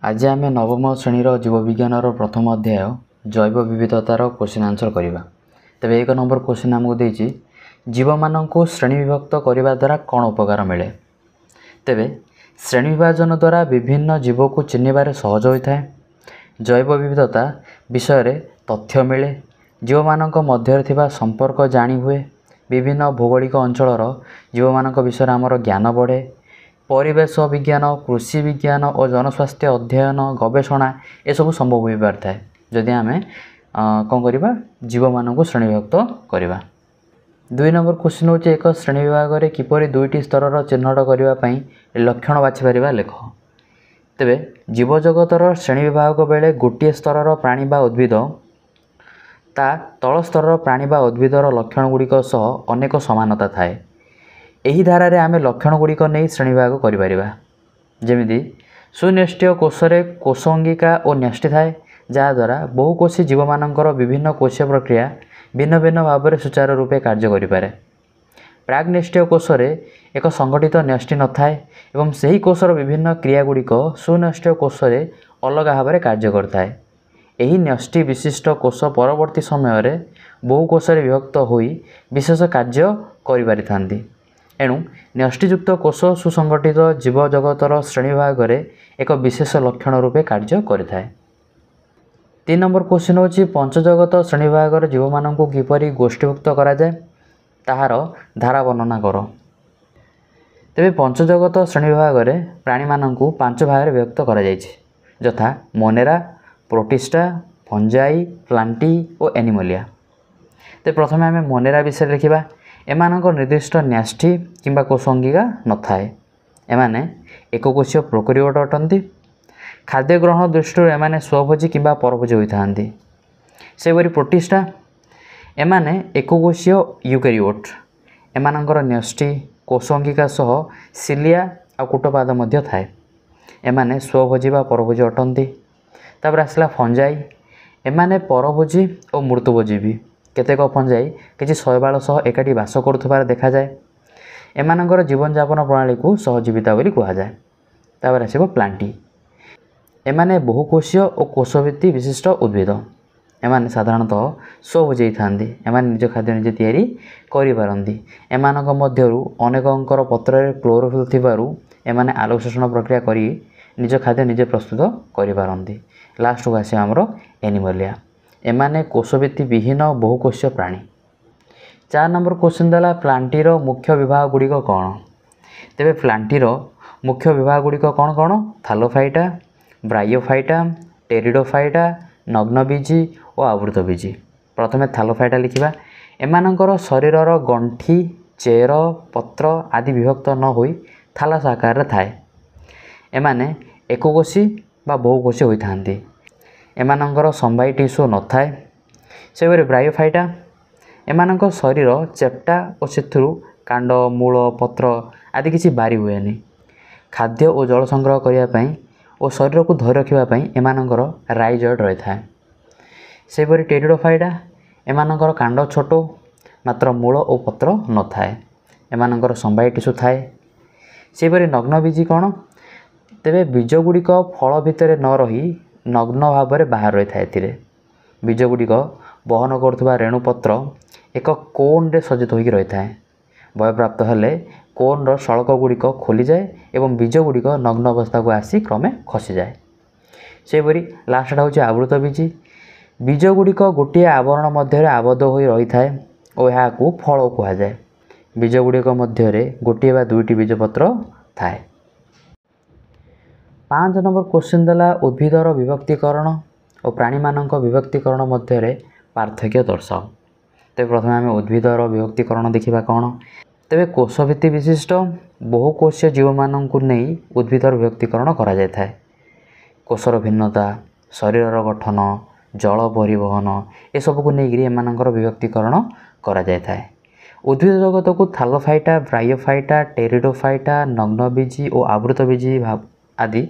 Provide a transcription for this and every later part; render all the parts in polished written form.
आज आम नवम श्रेणीर जीवविज्ञान प्रथम अध्याय जैव विविधतार क्वेश्चन आंसर करवा। तेरे एक नंबर क्वेश्चन आमको देती जीव मानू श्रेणी विभक्त करने द्वारा कौन उपकार मिले। तेरे श्रेणी विभाजन द्वारा विभिन्न जीव को चिन्हबार सहज होता है। जैव विविधता विषय रे तथ्य मिले। जीव मानक मध्य थिबा संपर्क जानी हुए। विभिन्न भौगोलिक अंचलर जीव मानक विषय आमर ज्ञान बढ़े। परिवेश विज्ञान, कृषि विज्ञान और जनस्वास्थ्य अध्ययन गवेषणा ये सब संभव हो पार है जदि आम कौन करवा जीव मानक श्रेणीविभक्त करवा। 2 नंबर क्वेश्चन होचे एक श्रेणी विभाग में किपरि दुईटी स्तर चिन्हट करने लक्षण बाछिपर लेख। तेबे जीव जगतर श्रेणी विभाग बेले गोटे स्तर प्राणी बा उद्भिद ता तल स्तर प्राणी बा उद्भिदर लक्षण गुड़िक सह अनेक समानता थाए। एही धारा रे आमे लक्षण गुड़िक नहीं श्रेणी विभाग करिपारिबा। जेमिति सुन्यष्टीय कोषरे कोषअंगिका और न्यष्टि थाए जहाद्वारा बहुकोषी जीव मानकर विभिन्न कोषीय प्रक्रिया भिन्न भिन्न भाव में सुचारू रूपे कार्य करिपारे। प्राग्नेष्टीय कोषरे एक संगठित न्यष्टि न थाए एवं सही कोषर विभिन्न क्रियागुड़िक सुन्यष्टीय कोषरे अलग भाव में कार्य करथाए। एही न्यष्टि विशिष्ट कोष परवर्ती समय रे बहुकोषरे विभक्त होई विशेष कार्य करिपारिथांती। एणु न्यष्टियुक्त कोष सुसंगठित जीव जगतर श्रेणी विभाग में एक विशेष लक्षण रूपे कार्य करिथाए। 3 नंबर क्वेश्चन होची पंचजगत श्रेणी विभाग में जीव मानक किपरि गोष्ठीभुक्त करा जाए ताहार धारा वर्णना कर। तेबे पंचजगत श्रेणी विभाग में प्राणी मानक 5 भाग में विभक्त करा जायछि यथा मोनेरा, प्रोटिस्टा, फंजाई, प्लांटी और एनिमलिया। ते प्रथमे आम मोनेरा विषय लिखा। एमानक निर्दिष्ट न्यष्टि किंबा कोषअंगिका न थाए। एमाने एककोषीय प्रोकैरियोट अटंती। खाद्य ग्रहण दृष्टि एमाने स्वभोजी किंबा परभोजी होइथांती। सेपरि प्रोटिस्टा एमाने एककोषीय यूकेरियोट। एमानकर न्यष्टि कोषअंगिका सह सिलिया और कूटपाद मध्य थाए। एमाने स्वभोजी बा परभोजी अटंती। तापर आसला फंजाई। एमाने परभोजी और मृतभोजी भी। केतेक फंजाई किसी शैवाल सह एकाठी बास करुथबार देखा जाए। एमानकर जीवन यापन प्रणाली को सहजीविता बोली कहा जाए। तापर आसिबो प्लांटी। एमाने बहुकोषीय और कोषभित्ति विशिष्ट उद्भिद। एमाने साधारणतः स्वभोजी थांती। एमाने निज खाद्य निजे तैयारी करि पारंती। एमानक मध्यरु अनेकंकर पत्ररे क्लोरोफिल थिबारु एमाने आलोक शोषण प्रक्रिया करी निज खाद्य निजे प्रस्तुत करि पारंती। लास्ट को आसे हमरो एनिमलिया। एमाने कोषभित्ति विहीन बहुकोषीय प्राणी। 4 नंबर क्वेश्चन देला प्लांटीर मुख्य विभाग गुड़िक कौन। तेबे प्लांटीर मुख्य विभाग गुड़िक कौन कौन थालोफाइटा, ब्रायोफाइटा, टेरिडोफाइटा, नग्नबीजी और आवृतबीजी। प्रथमे थालोफाइटा लिखिबा। एमानकर शरीरर गंठी, चेर, पत्र आदि विभक्त न होई थालस आकार थाए। एमाने एककोषी बा बहुकोषी होइथांती। एमानकर संवाई टिश्यू न थाए। सेपरि ब्रायोफाइटा एमानकर शरीर चेप्टा और सेथुरु कांड, मूल, पत्र आदि किसी बारी हुएनी। खाद्य और जल संग्रह करने और शरीर को धरी रखापी एमानकर राइजॉइड रही था। सेपरि टेरिडोफाइटा एमानकर कांड छोट मात्र मूल और पत्र न थाए। एमानकर संवाई टिश्यू थाए। सेपरि नग्नबीजी कौन। तेबे बीज गुड़िक फल भितर न रही नग्न भाव में बाहर रही था। बीज गुड़िक बहन करुवा रेणुपत्र एक कोन रे सज्जित होकर रही था। वयप्राप्त हेले कोन रो सड़क गुड़िक खोली जाए एवं बीज गुड़िक नग्न अवस्था को आसी क्रमे खसी जाए। सेपरि लास्टा हूँ आवृतबीजी। बीज गुड़िक गोटे आवरण मध्य आबद्ध हो रही था और यहाँ फल कह जाए। बीज गुड़िक मध्य गोटे बा दुईटी बीजपत्र थाए। 5 नंबर क्वेश्चन देला उद्भिदर विभक्तिकरण और प्राणी मानक विभक्तिकरण मध्य पार्थक्य दर्शाओ। तेज प्रथम आम उद्भिदर विभक्तिकरण देखा कौन। तेबे कोषभित्ति विशिष्ट बहुकोषीय जीव मानक नहीं उद्भिदर विभक्तिकरण करा जाय थाए। कोषर भिन्नता, शरीर गठन, जल परिवहन ए सब को लेकर एमानकर विभक्तिकरण करा जाय थाए। उद्भिद जगत को थालोफाइटा, ब्रायोफाइटा, टेरिडोफाइटा, नग्नबीजी और आवृतबीजी आदि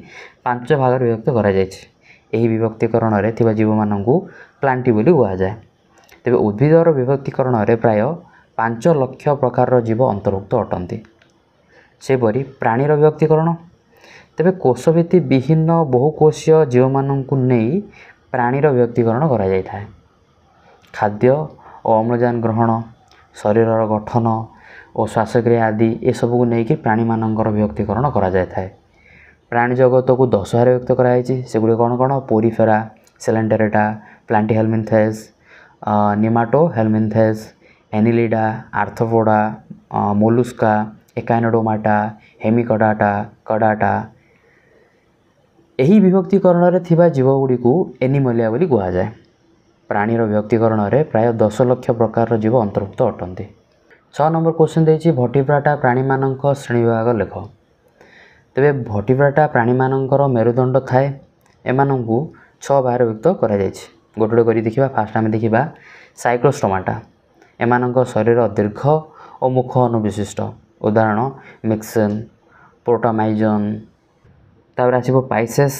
5 भाग विभक्त करा जायछि। एही विभक्तिकरण रे थिबा जीव मानकु प्लांटी बोली कहा जाए। तेबे उद्भिदर विभक्तिकरण रे प्राय 5 लाख प्रकार जीव अंतर्भुक्त अटंती। सेपरि प्राणीर विभक्तिकरण ତେବେ କୋଷଭିତ୍ତି ବିହୀନ ବହୁକୋଷୀୟ ଜୀବମାନଙ୍କୁ ନେଇ ପ୍ରାଣୀର ବିଭକ୍ତିକରଣ କରାଯାଇଥାଏ। ଖାଦ୍ୟ ଓ ଅମ୍ଳଜାନ ଗ୍ରହଣ, ଶରୀରର ଗଠନ ଓ ଶ୍ୱାସକ୍ରିୟା ଆଦି ଏସବୁକୁ ନେଇକି ପ୍ରାଣୀମାନଙ୍କର ବିଭକ୍ତିକରଣ କରାଯାଇଥାଏ। ପ୍ରାଣୀ ଜଗତକୁ 10 ଭାଗରେ ବିଭକ୍ତ କରାଯାଇଛି। ସେଗୁଡ଼ିକ କ'ଣ କ'ଣ? ପୋରିଫେରା, ସେଲେଣ୍ଟେରେଟା, ପ୍ଲାଣ୍ଟିହେଲମିନ୍ଥେସ୍, ନିମାଟୋହେଲମିନ୍ଥେସ୍, ଏନିଲିଡା, ଆର୍ଥ୍ରୋପୋଡା, ମୋଲୁସ୍କା, ଏକାଇନୋଡୋମାଟା, ହେମିକଡାଟା, କଡାଟା। ଏହି ବିଭକ୍ତିକରଣରେ ଥିବା ଜୀବଗୁଡ଼ିକୁ ଏନିମଲିଆ ବୋଲି କୁହାଯାଏ। ପ୍ରାଣୀର ବିଭକ୍ତିକରଣରେ ପ୍ରାୟ 10 ଲକ୍ଷ ପ୍ରକାରର ଜୀବ ଅନ୍ତର୍ଭୁକ୍ତ ଅଟନ୍ତି। 6 ନମ୍ବର କ୍ୱେଶ୍ଚିନ୍ ଦେଇଛି ଭର୍ଟିବ୍ରାଟା ପ୍ରାଣୀମାନଙ୍କ ଶ୍ରେଣୀବିଭାଗ ଲେଖ। ତେବେ ଭର୍ଟିବ୍ରାଟା ପ୍ରାଣୀମାନଙ୍କର ମେରୁଦଣ୍ଡ ଥାଏ। ଏମାନଙ୍କୁ 6 ଭାଗରେ ବିଭକ୍ତ କରାଯାଇଛି। ଗୋଟେ ଗୋଟେ କରି ଦେଖିବା। ଫାଷ୍ଟ ଆମେ ଦେଖିବା ସାଇକ୍ଲୋଷ୍ଟୋମାଟା। ଏମାନଙ୍କ ଶରୀର ଦୀର୍ଘ ଓ ମୁଖ ଅନୁବିଶିଷ୍ଟ। ଉଦାହରଣ ମିକ୍ସେନ୍, ପ୍ରୋଟୋମାଇଜନ୍। ତାପରେ ଆସିବ ପାଇସେସ୍।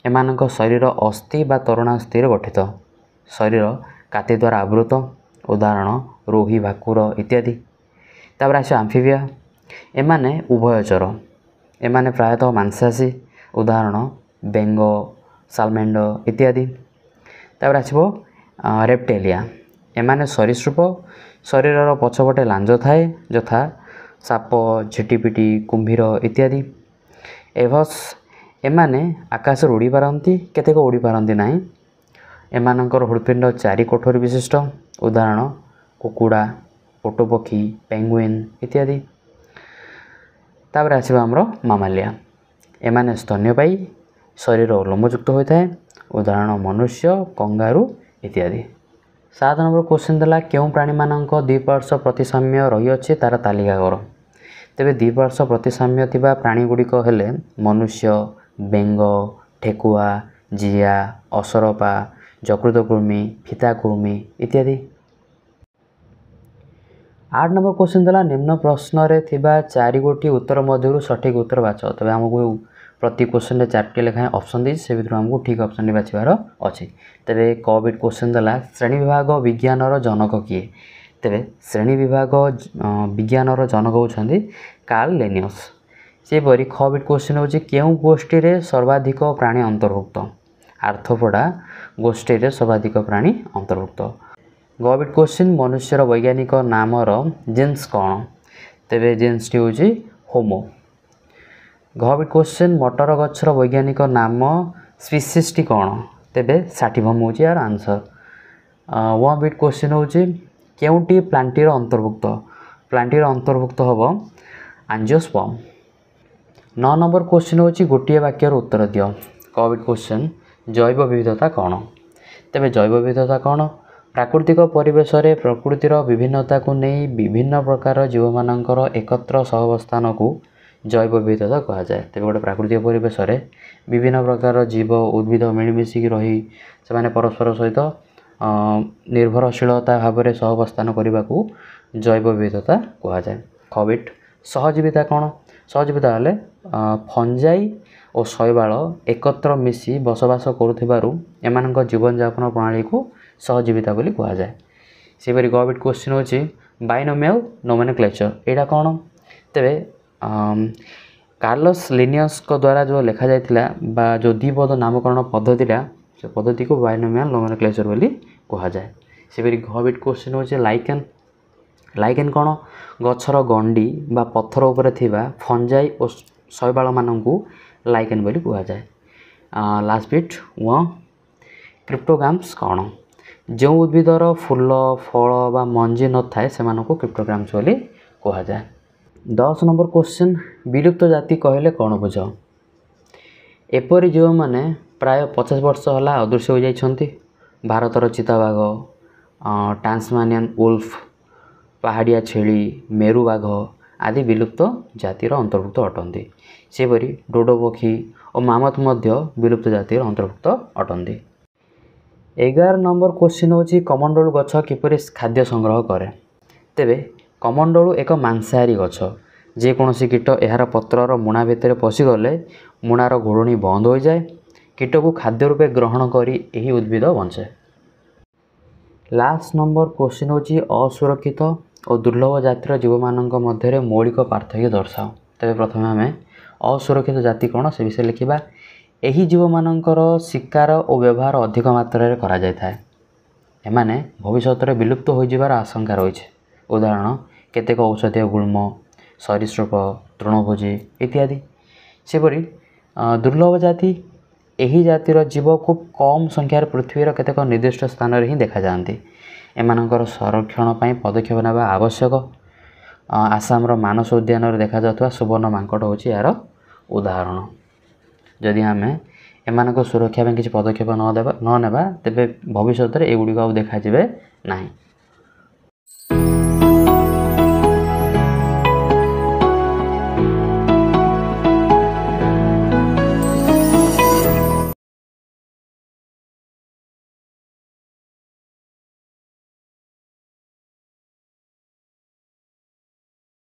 ଏମାନଙ୍କ ଶରୀର ଅସ୍ଥି ବା ତରୁଣାସ୍ଥିରେ ଗଠିତ। ଶରୀର କାତି ଦ୍ୱାରା ଆବୃତ। ଉଦାହରଣ ରୋହି, ଭାକୁର ଇତ୍ୟାଦି। ତାପରେ ଆସିବ ଆମ୍ଫିବିଆ। ଏମାନେ ଉଭୟଚର। ଏମାନେ ପ୍ରାୟତଃ ମାଂସାଶୀ। ଉଦାହରଣ ବେଙ୍ଗ, ସାଲମେଣ୍ଡର ଇତ୍ୟାଦି। ତାପରେ ଆସିବ ରେପ୍ଟେଲିଆ। ଏମାନେ ସରୀସୃପ। ଶରୀରର ପଛପଟେ ଲାଞ୍ଜ ଥାଏ, ଯଥା ସାପ, ଝିଟିପିଟି, କୁମ୍ଭୀର ଇତ୍ୟାଦି। ଏଭସ୍। ଏମାନେ ଆକାଶରେ ଉଡ଼ିପାରନ୍ତି, କେତେକ ଉଡ଼ିପାରନ୍ତି ନାହିଁ। ଏମାନଙ୍କର ହୃତ୍ପିଣ୍ଡ 4 କୋଠରୀ ବିଶିଷ୍ଟ। ଉଦାହରଣ କୁକୁଡ଼ା, ଓଟପକ୍ଷୀ, ପେଙ୍ଗୁଇନ୍ ଇତ୍ୟାଦି। ତାପରେ ଆସିବ ଆମର ମାମାଲିଆ। ଏମାନେ ସ୍ତନ୍ୟପାୟୀ। ଶରୀର ଲୋମଯୁକ୍ତ ହୋଇଥାଏ। ଉଦାହରଣ ମନୁଷ୍ୟ, କଙ୍ଗାରୁ ଇତ୍ୟାଦି। 7 ନମ୍ବର କ୍ୱେଶ୍ଚିନ୍ ଦେଲା କେଉଁ ପ୍ରାଣୀମାନଙ୍କ ଦ୍ୱିପାର୍ଶ୍ୱ ପ୍ରତିସାମ୍ୟ ରହିଅଛି ତାର ତାଲିକା କର। ତେବେ ଦ୍ୱିପାର୍ଶ୍ୱ ପ୍ରତିସାମ୍ୟ ଥିବା ପ୍ରାଣୀଗୁଡ଼ିକ ହେଲେ ମନୁଷ୍ୟ, ବେଙ୍ଗ, ଠେକୁଆ, ଜିଆ, ଅସରପା, ଯକୃତକୃମି, ଫିତାକୃମି ଇତ୍ୟାଦି। 8 ନମ୍ବର କ୍ୱେଶ୍ଚିନ୍ ଦେଲା ନିମ୍ନ ପ୍ରଶ୍ନରେ ଥିବା 4 ଗୋଟି ଉତ୍ତର ମଧ୍ୟରୁ ସଠିକ୍ ଉତ୍ତର ବାଛ। ତେବେ ଆମକୁ ପ୍ରତି କ୍ୱେଶ୍ଚିନ୍ରେ 4ଟି ଲେଖାଏଁ ଅପସନ୍ ଦେଇଛି। ସେ ଭିତରୁ ଆମକୁ ଠିକ୍ ଅପସନ୍ଟି ବାଛିବାର ଅଛି। ତେବେ କ ବିଟ୍ କ୍ୱେଶ୍ଚିନ୍ ଦେଲା ଶ୍ରେଣୀ ବିଭାଗ ବିଜ୍ଞାନର ଜନକ କିଏ? ତେବେ ଶ୍ରେଣୀ ବିଭାଗ ବିଜ୍ଞାନର ଜନକ ହେଉଛନ୍ତି କାର୍ଲ ଲିନିୟସ୍। ସେହିପରି ଖ ବିଟ୍ କ୍ୱେଶ୍ଚିନ୍ ହେଉଛି କେଉଁ ଗୋଷ୍ଠୀରେ ସର୍ବାଧିକ ପ୍ରାଣୀ ଅନ୍ତର୍ଭୁକ୍ତ? ଆର୍ଥ୍ରୋପୋଡା ଗୋଷ୍ଠୀରେ ସର୍ବାଧିକ ପ୍ରାଣୀ ଅନ୍ତର୍ଭୁକ୍ତ। ଗ ବିଟ୍ କ୍ୱେଶ୍ଚିନ୍ ମନୁଷ୍ୟର ବୈଜ୍ଞାନିକ ନାମର ଜିନ୍ସ କ'ଣ? ତେବେ ଜିନ୍ସଟି ହେଉଛି ହୋମୋ। ଘ ବିଟ୍ କ୍ୱେଶ୍ଚିନ୍ ମଟର ଗଛର ବୈଜ୍ଞାନିକ ନାମ ସ୍ପିସିସ୍ଟି କ'ଣ? ତେବେ ସାଟିଭମ୍ ହେଉଛି ଏହାର ଆନ୍ସର୍। ୱ ବିଟ୍ କ୍ୱେଶ୍ଚିନ୍ ହେଉଛି କେଉଁଟି ପ୍ଲାଣ୍ଟିର ଅନ୍ତର୍ଭୁକ୍ତ? ପ୍ଲାଣ୍ଟିର ଅନ୍ତର୍ଭୁକ୍ତ ହେବ ଆଞ୍ଜିଓସ୍ପର୍ମ। 9 ନମ୍ବର କ୍ୱେଶ୍ଚିନ୍ ହେଉଛି ଗୋଟିଏ ବାକ୍ୟର ଉତ୍ତର ଦିଅ। କ ବିଟ୍ କ୍ୱେଶ୍ଚିନ୍ ଜୈବ ବିବିଧତା କ'ଣ? ତେବେ ଜୈବ ବିବିଧତା କ'ଣ? ପ୍ରାକୃତିକ ପରିବେଶରେ ପ୍ରକୃତିର ବିଭିନ୍ନତାକୁ ନେଇ ବିଭିନ୍ନ ପ୍ରକାର ଜୀବମାନଙ୍କର ଏକତ୍ର ସହାବସ୍ଥାନକୁ ଜୈବ ବିବିଧତା କୁହାଯାଏ। ତେବେ ଗୋଟେ ପ୍ରାକୃତିକ ପରିବେଶରେ ବିଭିନ୍ନ ପ୍ରକାର ଜୀବ, ଉଦ୍ଭିଦ ମିଳିମିଶିକି ରହି ସେମାନେ ପରସ୍ପର ସହିତ ନିର୍ଭରଶୀଳତା ଭାବରେ ସହାବସ୍ଥାନ କରିବାକୁ ଜୈବ ବିବିଧତା କୁହାଯାଏ। ଖ ବିଟ୍ ସହଜୀବିତା କ'ଣ? ସହଜୀବିତା ହେଲେ ଫଞ୍ଜାଇ ଓ ଶୈବାଳ ଏକତ୍ର ମିଶି ବସବାସ କରୁଥିବାରୁ ଏମାନଙ୍କ ଜୀବନଯାପନ ପ୍ରଣାଳୀକୁ ସହଜୀବିତା ବୋଲି କୁହାଯାଏ। ସେହିପରି ଗ ବିଟ୍ କ୍ୱେଶ୍ଚିନ୍ ହେଉଛି ବାଇନୋମିଆଲ ନୋମେନକ୍ଲେଚର। ଏଇଟା କ'ଣ? ତେବେ କାର୍ଲସ୍ ଲିନିୟସ୍ଙ୍କ ଦ୍ୱାରା ଯେଉଁ ଲେଖାଯାଇଥିଲା ବା ଯେଉଁ ଦ୍ୱିପଦ ନାମକରଣ ପଦ୍ଧତିଟା, ସେ ପଦ୍ଧତିକୁ ବାଇନୋମିଆଲ ନୋମେନକ୍ଲେଚର ବୋଲି କୁହାଯାଏ। ସେହିପରି ଘ ବିଟ୍ କ୍ୱେଶ୍ଚିନ୍ ହେଉଛି ଲାଇକେନ୍। ଲାଇକେନ୍ କ'ଣ? ଗଛର ଗଣ୍ଡି ବା ପଥର ଉପରେ ଥିବା ଫଞ୍ଜାଇ ଓ ଶୈବାଳମାନଙ୍କୁ ଲାଇକେନ୍ ବୋଲି କୁହାଯାଏ। ଲାଷ୍ଟ ବିଟ୍ ୱ କ୍ରିପ୍ଟୋଗାମ୍ସ କ'ଣ? ଯେଉଁ ଉଦ୍ଭିଦର ଫୁଲ, ଫଳ ବା ମଞ୍ଜି ନଥାଏ ସେମାନଙ୍କୁ କ୍ରିପ୍ଟୋଗାମ୍ସ ବୋଲି କୁହାଯାଏ। 10 ନମ୍ବର କ୍ୱେଶ୍ଚିନ୍ ବିଲୁପ୍ତ ଜାତି କହିଲେ କ'ଣ ବୁଝ? ଏପରି ଯେଉଁମାନେ ପ୍ରାୟ 50 ବର୍ଷ ହେଲା ଅଦୃଶ୍ୟ ହୋଇଯାଇଛନ୍ତି। ଭାରତର ଚିତାବାଘ, ଟାସ୍ମାନିଆନ୍ ଉଲ୍ଫ, ପାହାଡ଼ିଆ ଛେଳି, ମେରୁ ବାଘ ଆଦି ବିଲୁପ୍ତ ଜାତିର ଅନ୍ତର୍ଭୁକ୍ତ ଅଟନ୍ତି। ସେହିପରି ଡୋଡୋ ପକ୍ଷୀ ଓ ମାମଥ ମଧ୍ୟ ବିଲୁପ୍ତ ଜାତିର ଅନ୍ତର୍ଭୁକ୍ତ ଅଟନ୍ତି। 11 ନମ୍ବର କ୍ୱେଶ୍ଚିନ୍ ହେଉଛି କମଣ୍ଡଳୁ ଗଛ କିପରି ଖାଦ୍ୟ ସଂଗ୍ରହ କରେ? ତେବେ କମଣ୍ଡଳୁ ଏକ ମାଂସାହାରୀ ଗଛ। ଯେକୌଣସି କୀଟ ଏହାର ପତ୍ରର ମୁଣା ଭିତରେ ପଶିଗଲେ ମୁଣାର ଘୋଡ଼ଣୀ ବନ୍ଦ ହୋଇଯାଏ। କୀଟକୁ ଖାଦ୍ୟ ରୂପେ ଗ୍ରହଣ କରି ଏହି ଉଦ୍ଭିଦ ବଞ୍ଚେ। ଲାଷ୍ଟ ନମ୍ବର କ୍ୱେଶ୍ଚିନ୍ ହେଉଛି ଅସୁରକ୍ଷିତ ଓ ଦୁର୍ଲଭ ଜାତିର ଜୀବମାନଙ୍କ ମଧ୍ୟରେ ମୌଳିକ ପାର୍ଥକ୍ୟ ଦର୍ଶାଅ। ତେବେ ପ୍ରଥମେ ଆମେ असुरक्षित जाति कौन से विषय लिखा यही जीवमानंकर शिकार और व्यवहार अधिक मात्रा करा जाय थाए एमाने भविष्य में विलुप्त हो जिबार आशंका रही है। उदाहरण केतेक औषधीय गुल्म सरीसृप तृणभोजी इत्यादि सेपरी दुर्लभ जाति यही जातिर जीव खूब कम संख्यार पृथ्वीर केतेक निर्दिष्ट स्थान में ही देखा जाती एमानंकर संरक्षण पर पदक्षेप नेबा आवश्यक। आसाम मानस उद्यान देखा जाता सुवर्ण मांकड़ होची यार उदाहरण। जदि आम एमानक सुरक्षा किसी पदक्षेप न नेबा तेबे भविष्य में एगुड़िक देखा ना।